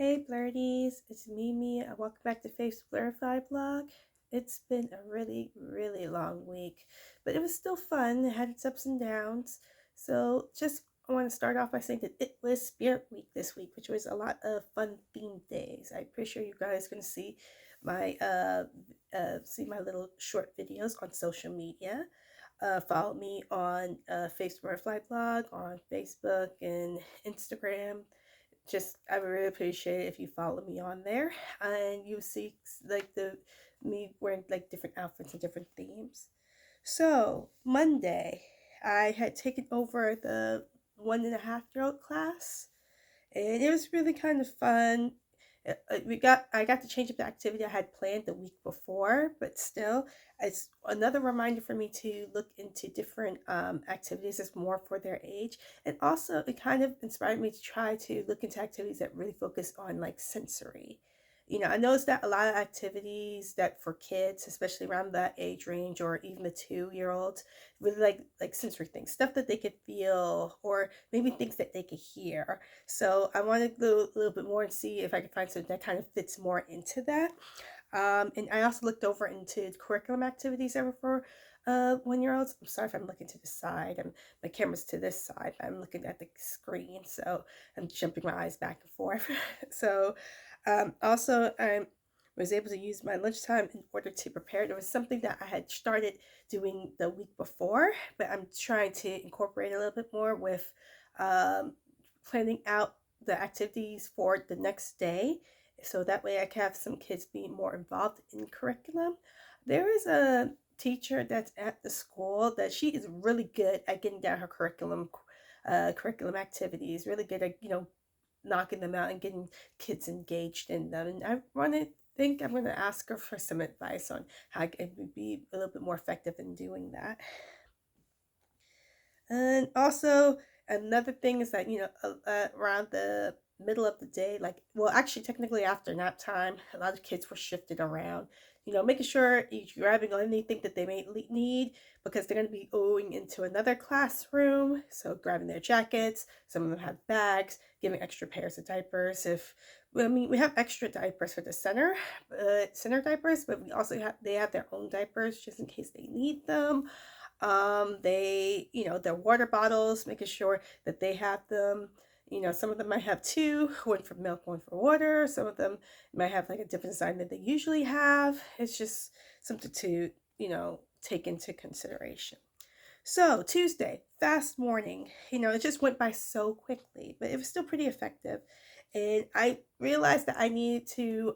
Hey Blurdies, it's Mimi. Welcome back to Faith's Blurify blog. It's been a really long week, but it was still fun. It had its ups and downs. So just I want to start off by saying that it was Spirit Week this week, which was a lot of fun themed days. I'm pretty sure you guys can my see my little short videos on social media. Follow me on Faith's Blurify blog on Facebook and Instagram. Just I would really appreciate it if you follow me on there and you see like the me wearing like different outfits and different themes. So Monday, I had taken over the 1.5-year-old class, and it was really kind of fun. I got to change up the activity I had planned the week before, but still, it's another reminder for me to look into different activities that's more for their age, and also it kind of inspired me to try to look into activities that really focus on like sensory. I noticed that a lot of activities that for kids, especially around that age range or even the 2-year-olds, really like sensory things, stuff that they could feel or maybe things that they could hear. So I want to go a little bit more and see if I can find something that kind of fits more into that. And I also looked over into curriculum activities that were for 1-year-olds. I'm sorry if I'm looking to the side. My camera's to this side. I'm looking at the screen, so I'm jumping my eyes back and forth. So also, I was able to use my lunchtime in order to prepare. There was something that I had started doing the week before, but I'm trying to incorporate a little bit more with um, planning out the activities for the next day. So that way I can have some kids be more involved in curriculum. There is a teacher that's at the school that she is really good at getting down her curriculum activities, really good at, knocking them out and getting kids engaged in them. And I'm going to ask her for some advice on how I can be a little bit more effective in doing that. And also, another thing is that, around the middle of the day, like, well, actually, technically after nap time, a lot of kids were shifted around, making sure you're grabbing anything that they may need because they're going to be going into another classroom. So, grabbing their jackets, some of them have bags, giving extra pairs of diapers. We have extra diapers for the center diapers, but they have their own diapers just in case they need them. Their water bottles, making sure that they have them. Some of them might have two, one for milk, one for water. Some of them might have like a different design than they usually have. It's just something to, take into consideration. So Tuesday, fast morning, it just went by so quickly, but it was still pretty effective. And I realized that I needed to,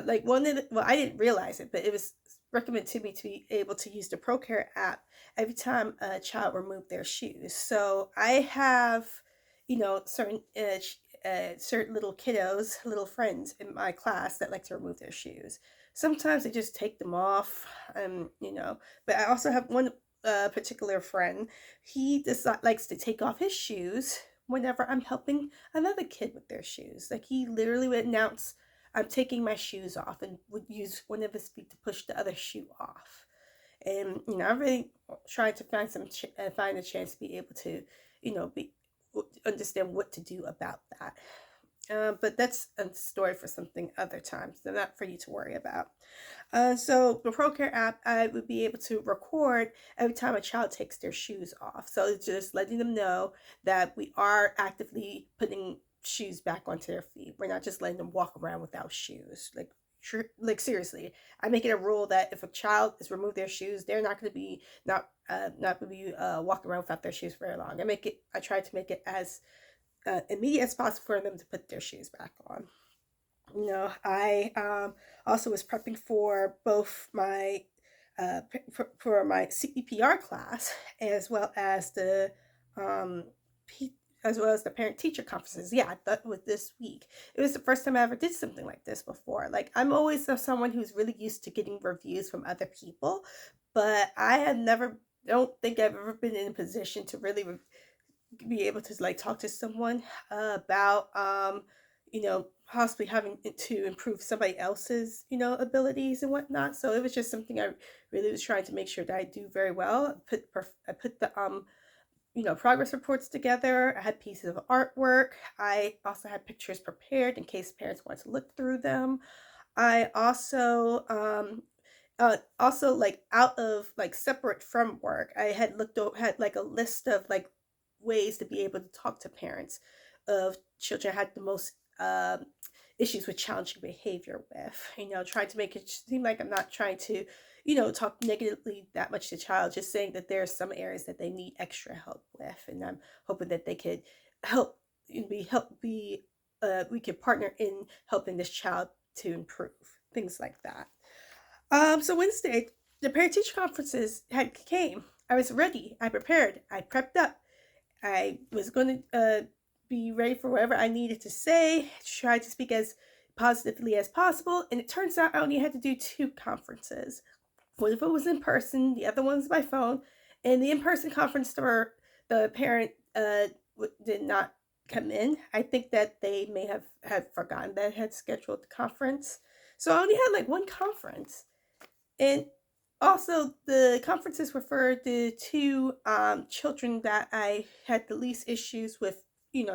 like well, I didn't realize it, but it was recommended to me to be able to use the ProCare app every time a child removed their shoes. So I have, certain little kiddos, little friends in my class that like to remove their shoes. Sometimes they just take them off, but I also have one particular friend. He just likes to take off his shoes whenever I'm helping another kid with their shoes. Like he literally would announce, "I'm taking my shoes off," and would use one of his feet to push the other shoe off. And I'm really trying to find a chance to be able to, be understand what to do about that. But that's a story for something other time, so not for you to worry about. So the ProCare app, I would be able to record every time a child takes their shoes off. So it's just letting them know that we are actively putting shoes back onto their feet. We're not just letting them walk around without shoes. Like seriously, I make it a rule that if a child is removed their shoes, they're not going to be not going to be walking around without their shoes very long. I try to make it as immediate as possible for them to put their shoes back on. I also was prepping for both my for my CEPR class as well as the um, parent teacher conferences. Yeah, I thought with this week it was the first time I ever did something like this before. Like I'm always someone who's really used to getting reviews from other people, but I have never don't think I've ever been in a position to really be able to like talk to someone about possibly having to improve somebody else's abilities and whatnot. So it was just something I really was trying to make sure that I do very well. I put the progress reports together. I had pieces of artwork. I also had pictures prepared in case parents wanted to look through them. I also like out of like separate from work, I had had like a list of like ways to be able to talk to parents of children I had the most issues with challenging behavior with. Trying to make it seem like I'm not trying to, talk negatively that much to the child, just saying that there are some areas that they need extra help with, and I'm hoping that they could help be we could partner in helping this child to improve things like that. So Wednesday, the parent teacher conferences had came. I was ready. I prepared. I prepped up. I was going to be ready for whatever I needed to say. Try to speak as positively as possible. And it turns out I only had to do two conferences. One of it was in person. The other one was by phone. And the in-person conference, the parent did not come in. I think that they may have had forgotten that I had scheduled the conference. So I only had like one conference. And also, the conferences were for the two children that I had the least issues with,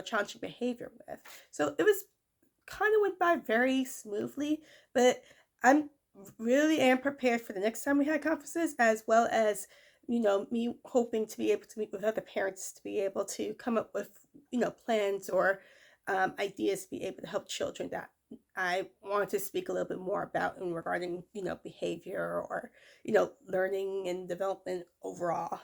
challenging behavior with. So it was kind of went by very smoothly, but I'm really am prepared for the next time we had conferences, as well as me hoping to be able to meet with other parents to be able to come up with plans or ideas to be able to help children that I wanted to speak a little bit more about in regarding behavior or learning and development overall.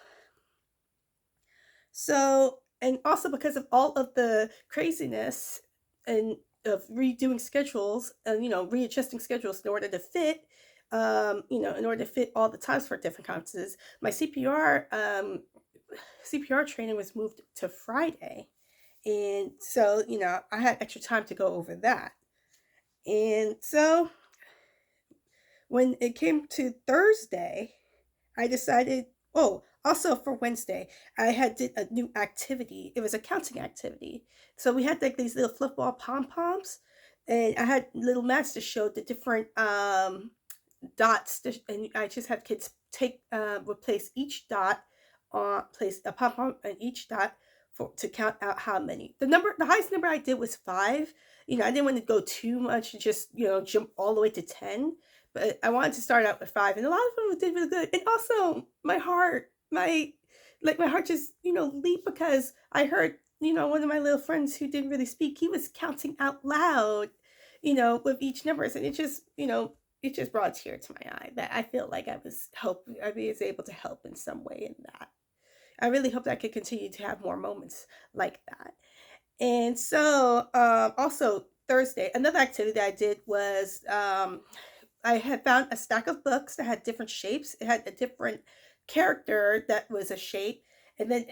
So, and also because of all of the craziness and of redoing schedules and readjusting schedules in order to fit, in order to fit all the times for different conferences, my CPR training was moved to Friday, and so I had extra time to go over that. And so when it came to Thursday, I decided, oh, also for Wednesday, I had did a new activity. It was a counting activity. So we had like these little flip ball pom poms, and I had little mats to show the different dots, and I just had kids take replace each dot, place a pom pom on each dot for to count out how many. The highest number I did was 5. I didn't want to go too much and just jump all the way to 10, but I wanted to start out with 5, and a lot of them did really good. And also, my heart just leaped because I heard one of my little friends who didn't really speak. He was counting out loud, with each numbers, and it just brought a tear to my eye that I feel like I was able to help in some way in that. I really hope that I could continue to have more moments like that. And so, also Thursday, another activity that I did was I had found a stack of books that had different shapes. It had a different character that was a shape, and then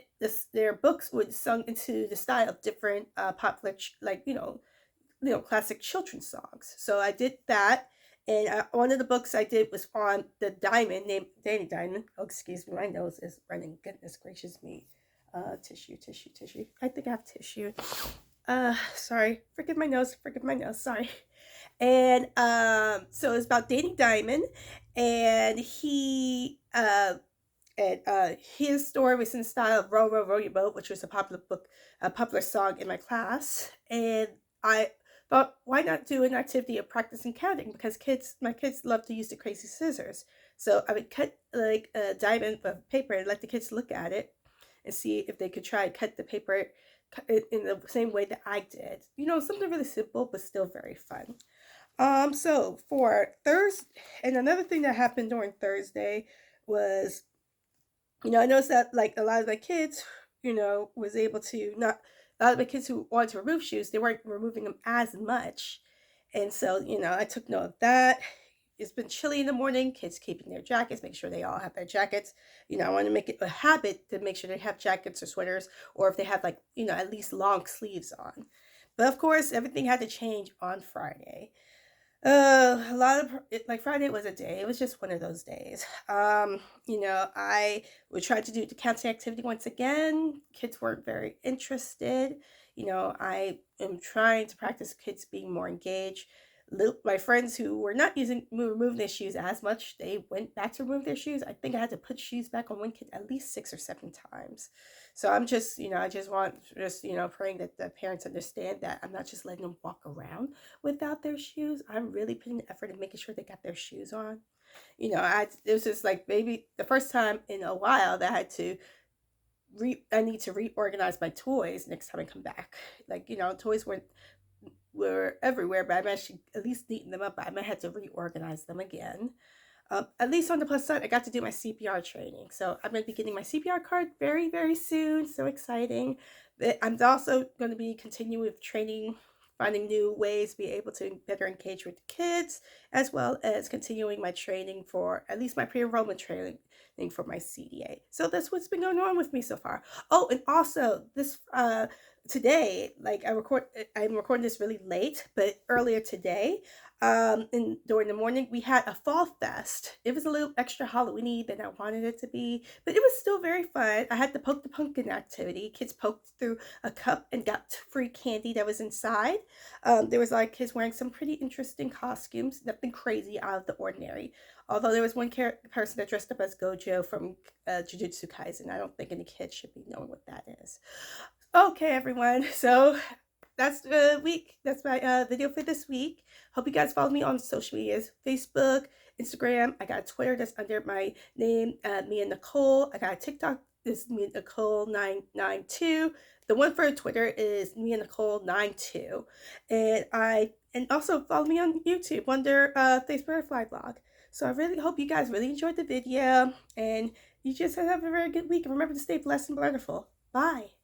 their books would sung into the style of different popular, like classic children's songs. So I did that, and one of the books I did was on the diamond named Danny Diamond. Oh, excuse me, my nose is running. Goodness gracious me. Tissue, tissue, tissue. I think I have tissue. Sorry. Forgive my nose. Forgive my nose. Sorry. And so it's about Danny Diamond, and his story was in the style of "Row, Row, Row Your Boat," which was a popular song in my class. And I thought, why not do an activity of practicing counting? Because my kids love to use the crazy scissors. So I would cut like a diamond of paper and let the kids look at it and see if they could try to cut the paper in the same way that I did. Something really simple but still very fun. So for Thursday, and another thing that happened during Thursday was, I noticed that like a lot of my kids, was able to not, a lot of the kids who wanted to remove shoes, they weren't removing them as much. And so, I took note of that. It's been chilly in the morning, kids keeping their jackets, make sure they all have their jackets. I want to make it a habit to make sure they have jackets or sweaters, or if they have like, at least long sleeves on. But of course, everything had to change on Friday. A lot of like Friday was a day. It was just one of those days. I would try to do the counting activity once again. Kids weren't very interested. I am trying to practice kids being more engaged. My friends who were not removing their shoes as much, they went back to remove their shoes. I think I had to put shoes back on one kid at least 6 or 7 times. So I'm just, I just want, praying that the parents understand that I'm not just letting them walk around without their shoes. I'm really putting the effort in making sure they got their shoes on. It was just like maybe the first time in a while that I had to I need to reorganize my toys next time I come back. Like, toys were everywhere, but I managed to at least neaten them up. I might have to reorganize them again. At least on the plus side, I got to do my CPR training. So I'm going to be getting my CPR card very, very soon. So exciting. But I'm also going to be continuing with training, finding new ways to be able to better engage with the kids, as well as continuing my training for at least my pre-enrollment training for my CDA. So that's what's been going on with me so far. Oh, and also this today, like I'm recording this really late, but earlier today, and during the morning, we had a fall fest. It was a little extra Halloweeny than I wanted it to be, but it was still very fun. I had the poke the pumpkin activity. Kids poked through a cup and got free candy that was inside. There was like kids wearing some pretty interesting costumes, nothing crazy out of the ordinary. Although there was one person that dressed up as Gojo from Jujutsu Kaisen. I don't think any kid should be knowing what that is. Okay, everyone. So that's the week. That's my video for this week. Hope you guys follow me on social medias: Facebook, Instagram. I got a Twitter that's under my name, me and Nicole. I got a TikTok. This is me and Nicole 992. The one for Twitter is me and Nicole 92, and also follow me on YouTube under Face Butterfly Blog. So I really hope you guys really enjoyed the video, and you just have a very good week. And remember to stay blessed and wonderful. Bye.